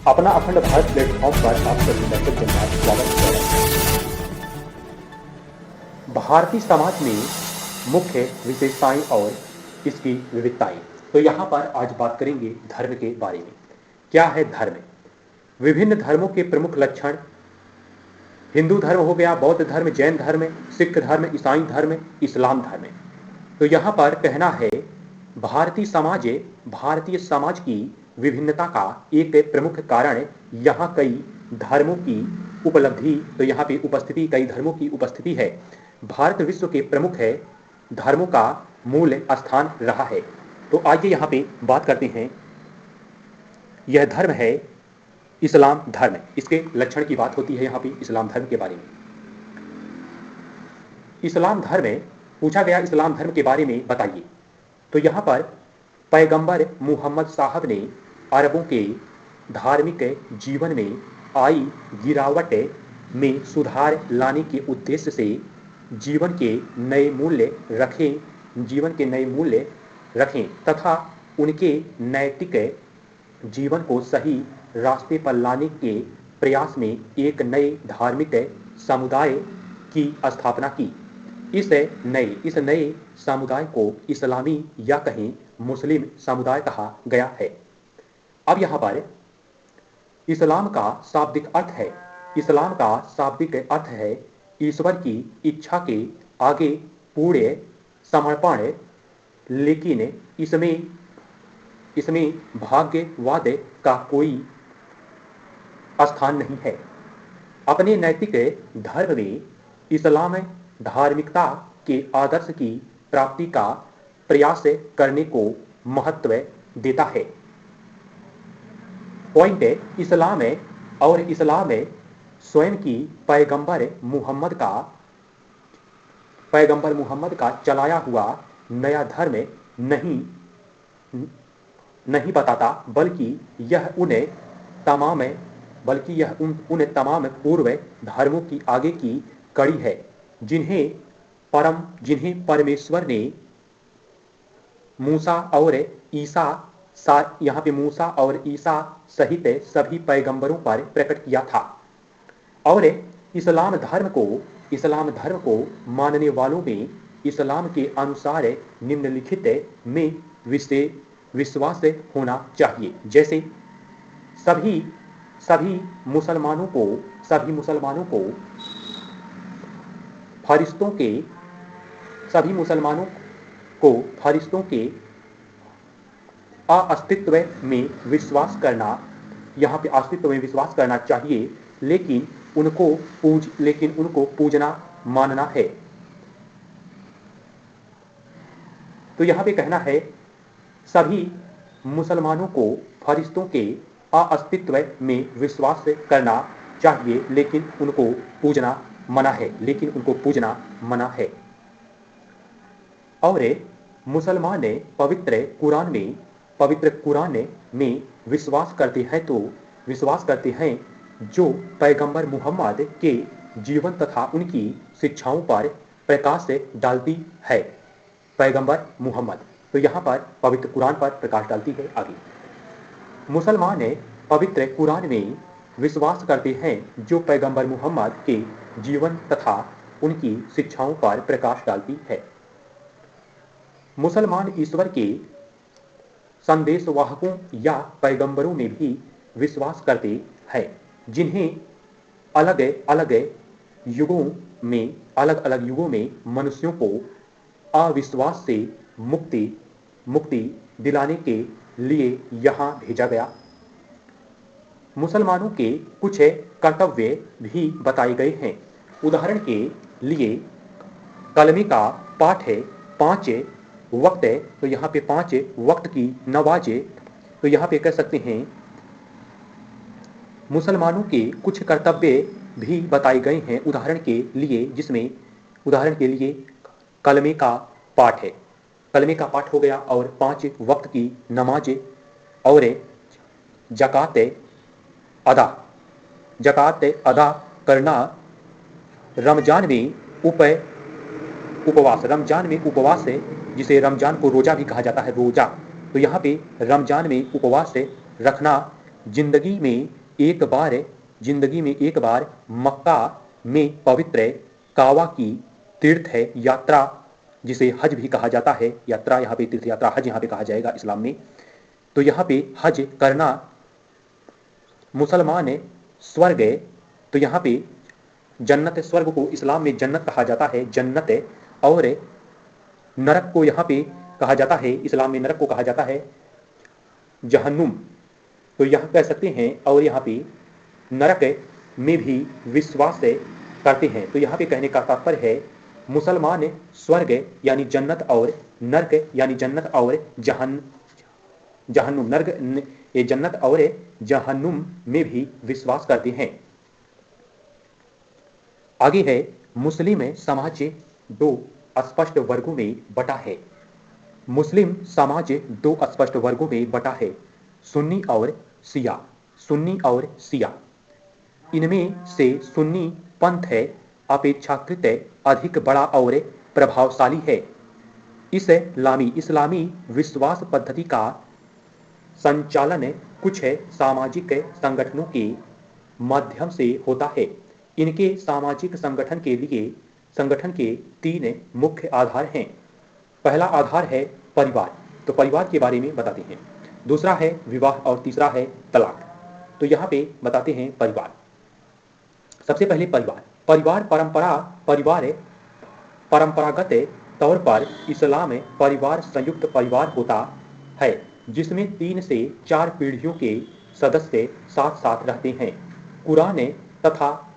अपना अखंड भारत प्लेटफॉर्म पर आप सभी दर्शक जन का स्वागत है। भारतीय समाज में मुख्य विशेषताएं और इसकी विविधताएं। तो यहाँ पर आज बात करेंगे धर्म के बारे में। क्या है धर्म? विभिन्न धर्मों के प्रमुख लक्षण। हिंदू धर्म हो गया, बौद्ध धर्म, जैन धर्म, सिख धर्म, ईसाई धर्म, इस्लाम धर्म। तो यहाँ पर कहना है भारतीय समाज की विभिन्नता का एक प्रमुख कारण यहाँ कई धर्मों की उपलब्धि, तो यहाँ पे उपस्थिति, कई धर्मों की उपस्थिति है। भारत विश्व के प्रमुख है धर्मों का मूल स्थान रहा है। तो आइए यहाँ पे बात करते हैं। यह धर्म है इस्लाम धर्म। इसके लक्षण की बात होती है यहाँ पे इस्लाम धर्म के बारे में। इस्लाम धर्म पूछा गया, इस्लाम धर्म के बारे में बताइए। तो यहाँ पर पैगंबर मुहम्मद साहब ने अरबों के धार्मिक जीवन में आई गिरावट में सुधार लाने के उद्देश्य से जीवन के नए मूल्य रखें तथा उनके नैतिक जीवन को सही रास्ते पर लाने के प्रयास में एक नए धार्मिक समुदाय की स्थापना की। इस नए समुदाय को इस्लामी या कहीं मुस्लिम समुदाय कहा गया है। अब यहाँ पर इस्लाम का शाब्दिक अर्थ है ईश्वर की इच्छा के आगे पूर्ण समर्पण, लेकिन इसमें भाग्यवाद का कोई स्थान नहीं है। अपने नैतिक धर्म में इस्लाम धार्मिकता के आदर्श की प्राप्ति का प्रयास करने को महत्व देता है। पॉइंट इस्लाम स्वयं की पैगंबर मुहम्मद का चलाया हुआ नया धर्म नहीं बताता, बल्कि यह उन तमाम पूर्व धर्मों की आगे की कड़ी है जिन्हें परमेश्वर ने मूसा और ईसा सहित सभी पैगंबरों पर प्रकट किया था। और इस्लाम धर्म को मानने वालों में इस्लाम के अनुसार निम्नलिखित में विश्वास होना चाहिए। जैसे सभी मुसलमानों को फरिश्तों के अस्तित्व में विश्वास करना चाहिए, लेकिन उनको पूजना मानना है। तो यहाँ पे कहना है सभी मुसलमानों को फरिश्तों के अस्तित्व में विश्वास करना चाहिए, लेकिन उनको पूजना मना है। और मुसलमान पवित्र कुरान में विश्वास करते हैं जो पैगंबर मुहम्मद के जीवन तथा उनकी शिक्षाओं पर प्रकाश डालती है। पैगंबर मुहम्मद, तो यहाँ पर पवित्र कुरान पर प्रकाश डालती है। आगे मुसलमान पवित्र कुरान में विश्वास करते हैं जो पैगंबर मुहम्मद के जीवन तथा उनकी शिक्षाओं पर प्रकाश डालती है। मुसलमान ईश्वर के संदेशवाहकों या पैगंबरों में भी विश्वास करते हैं, जिन्हें अलग अलग युगों में मनुष्यों को अविश्वास से मुक्ति दिलाने के लिए यहाँ भेजा गया। मुसलमानों के कुछ कर्तव्य भी बताए गए हैं। उदाहरण के लिए कलमे का पाठ है 5 वक्त, तो यहाँ पे 5 वक्त की नमाज़ें, तो यहाँ पे कह सकते हैं मुसलमानों के कुछ कर्तव्य भी बताए गए हैं। उदाहरण के लिए कलमे का पाठ है, कलमे का पाठ हो गया, और 5 वक्त की नमाज़ें, और ज़कात अदा करना, रमजान में उपवास है, जिसे रमजान को रोजा भी कहा जाता है, रोजा। तो यहाँ पे रमजान में उपवास रखना, जिंदगी में एक बार जिंदगी में एक बार मक्का में पवित्र कावा की तीर्थ यात्रा, जिसे हज भी कहा जाता है, यात्रा यहाँ पे तीर्थ यात्रा हज यहाँ पे कहा जाएगा इस्लाम में। तो यहाँ पे हज करना मुसलमान स्वर्ग, तो यहाँ पे जन्नत स्वर्ग को इस्लाम में जन्नत कहा जाता है, जन्नत, और नरक को यहाँ पे कहा जाता है, इस्लाम में नरक को कहा जाता है जहन्नुम। तो यहाँ कह सकते हैं, और यहाँ पे नरक में भी विश्वास करते हैं। तो यहाँ पे कहने का तात्पर्य है मुसलमान स्वर्ग यानी जन्नत और नरक यानी जन्नत और जहन्नुम, नरक ये जन्नत और जहन्नुम में भी विश्वास करते हैं। आगे है मुस्लिम समाज दो स्पष्ट वर्गों में बटा है। मुस्लिम समाज दो स्पष्ट वर्गों में बटा है, सुन्नी और शिया। सुन्नी और शिया, इनमें से सुन्नी पंथ अपेक्षाकृत अधिक बड़ा और प्रभावशाली है। इस्लामी विश्वास पद्धति का संचालन कुछ सामाजिक संगठनों के माध्यम से होता है। इनके सामाजिक संगठन के तीन मुख्य आधार हैं। पहला आधार है परिवार, तो परिवार के बारे में बताते हैं। दूसरा है विवाह और तीसरा है तलाक। तो यहाँ पे बताते हैं परिवार। सबसे पहले परिवार परंपरागत तौर पर इस्लाम में परिवार संयुक्त परिवार होता है, जिसमें 3 से 4 पीढ़ियों के सदस्य साथ साथ रहते हैं। कुरान तथा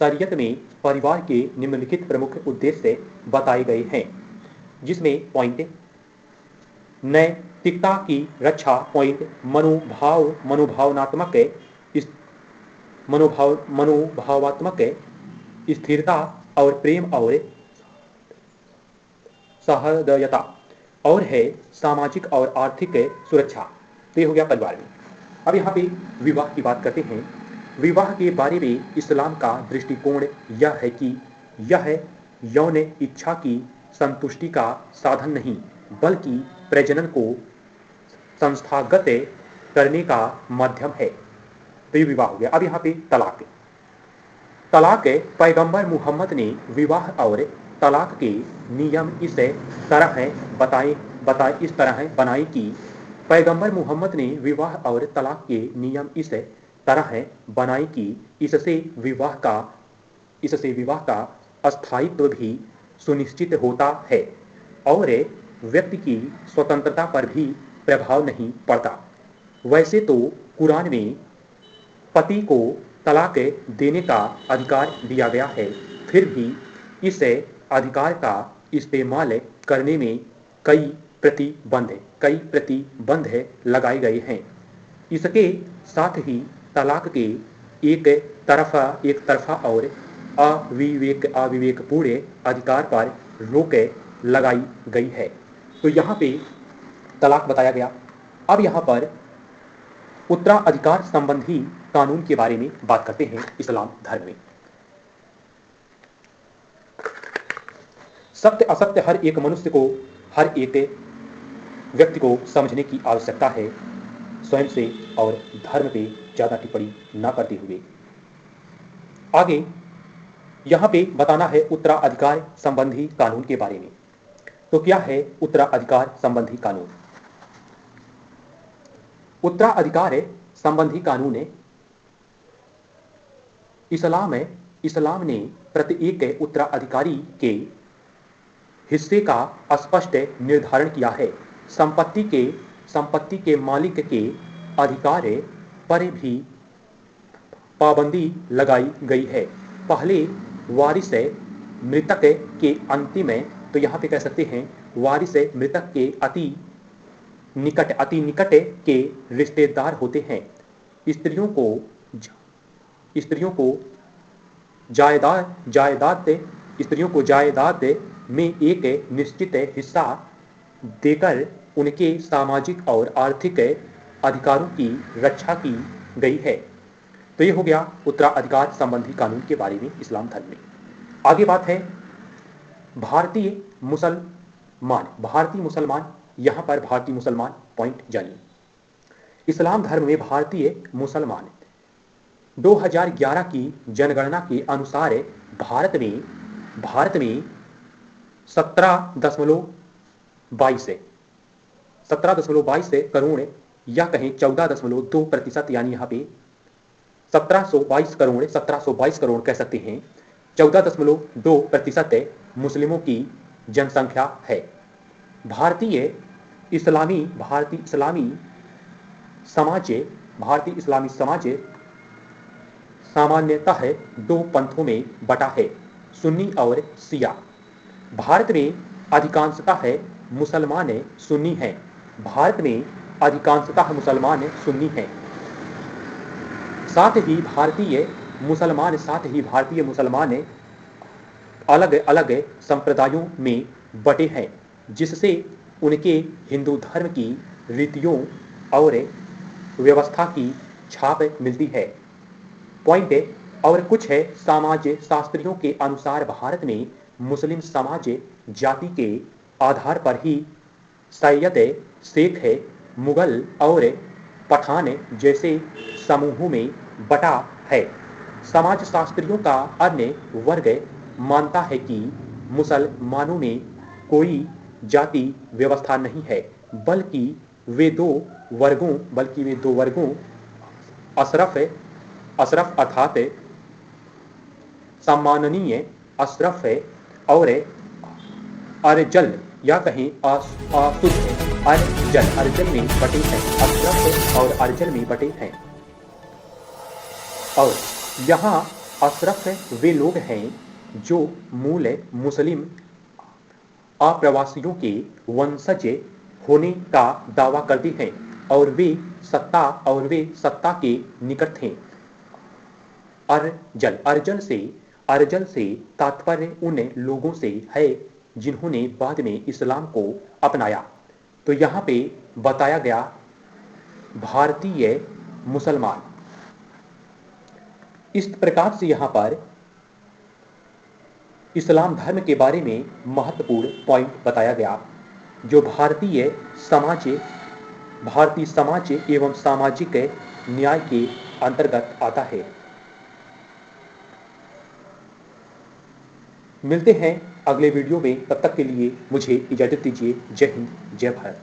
शरीयत में परिवार के निम्नलिखित प्रमुख उद्देश्य बताए गए हैं, जिसमें पॉइंट नैतिकता की रक्षा, पॉइंट मनोभावात्मक स्थिरता और प्रेम और सहृदयता, और है सामाजिक और आर्थिक सुरक्षा। तो ये हो गया परिवार में। अब यहाँ पे विवाह की बात करते हैं। विवाह के बारे में इस्लाम का दृष्टिकोण यह है कि यह यौन इच्छा की संतुष्टि का साधन नहीं, बल्कि प्रजनन को संस्थागत करने का माध्यम है। तो ये विवाह हो गया। अब यहाँ पे तलाक पैगंबर मुहम्मद ने विवाह और तलाक के नियम इस तरह बनाए कि पैगंबर मुहम्मद ने विवाह और तलाक के नियम इस तरह बनाए कि इससे विवाह का अस्थायित्व भी सुनिश्चित होता है और व्यक्ति की स्वतंत्रता पर भी प्रभाव नहीं पड़ता। वैसे तो कुरान में पति को तलाक देने का अधिकार दिया गया है, फिर भी इस अधिकार का इस्तेमाल करने में कई प्रतिबंध लगाए गए हैं। इसके साथ ही तलाक के एक तरफा और अविवेकपूर्ण अधिकार पर रोक लगाई गई है। तो यहाँ पे तलाक बताया गया। अब यहाँ पर उत्तराधिकार संबंधी कानून के बारे में बात करते हैं। इस्लाम धर्म में सत्य असत्य हर एक मनुष्य को, हर एक व्यक्ति को समझने की आवश्यकता है, स्वयं से और धर्म पे ज्यादा टिप्पणी न करते हुए। आगे यहाँ पे बताना है उत्तराधिकार संबंधी कानून के बारे में। तो क्या है उत्तराधिकार संबंधी कानून? उत्तराधिकार संबंधी कानून इस्लाम ने प्रत्येक उत्तराधिकारी के हिस्से का स्पष्ट निर्धारण किया है। संपत्ति के मालिक के अधिकार पर भी पाबंदी लगाई गई है। पहले वारिस मृतक के अंतिम, तो यहाँ पे कह सकते हैं वारिस मृतक के अति निकट के रिश्तेदार होते हैं। स्त्रियों को जायदाद में एक निश्चित हिस्सा देकर उनके सामाजिक और आर्थिक अधिकारों की रक्षा की गई है। तो ये हो गया उत्तराधिकार संबंधी कानून के बारे में इस्लाम धर्म में। आगे बात है भारतीय मुसलमान। यहाँ पर भारतीय मुसलमान पॉइंट जानिए। इस्लाम धर्म में भारतीय मुसलमान 2011 की जनगणना के अनुसार भारत में 17.22 करोड़ या कहें 14.2% यानी यहाँ पे 1722 करोड़ कह सकते हैं, 14.2% मुस्लिमों की जनसंख्या है। भारतीय इस्लामी समाज सामान्यतः दो पंथों में बटा है, सुन्नी और शिया। भारत में अधिकांशतः मुसलमान सुन्नी हैं। भारत में अधिकांशतः मुसलमान सुन्नी हैं। साथ ही भारतीय मुसलमान अलग अलग संप्रदायों में बटे हैं, जिससे उनके हिंदू धर्म की रीतियों और व्यवस्था की छाप मिलती है। पॉइंट और कुछ है, समाज शास्त्रियों के अनुसार भारत में मुस्लिम समाज जाति के आधार पर ही सैयद, शेख, मुगल और पठान जैसे समूहों में बटा है। समाज शास्त्रियों का अन्य वर्ग मानता है कि मुसलमानों में कोई जाति व्यवस्था नहीं है, बल्कि वे दो वर्गों अशरफ अर्थात सम्माननीय अशरफ और अर्जल या कहीं अर्जल में बटे हैं। अशरफ और अर्जल में बटे हैं। और यहाँ अशरफ वे लोग हैं जो मूल मुस्लिम अप्रवासियों के वंशज होने का दावा करते हैं और वे सत्ता के निकट थे। अर्जल से तात्पर्य उन लोगों से है जिन्होंने बाद में इस्लाम को अपनाया। तो यहाँ पे बताया गया भारतीय मुसलमान। इस प्रकार से यहाँ पर इस्लाम धर्म के बारे में महत्वपूर्ण पॉइंट बताया गया, जो भारतीय समाज एवं सामाजिक न्याय के अंतर्गत आता है। मिलते हैं अगले वीडियो में, तब तक के लिए मुझे इजाजत दीजिए। जय हिंद, जय भारत।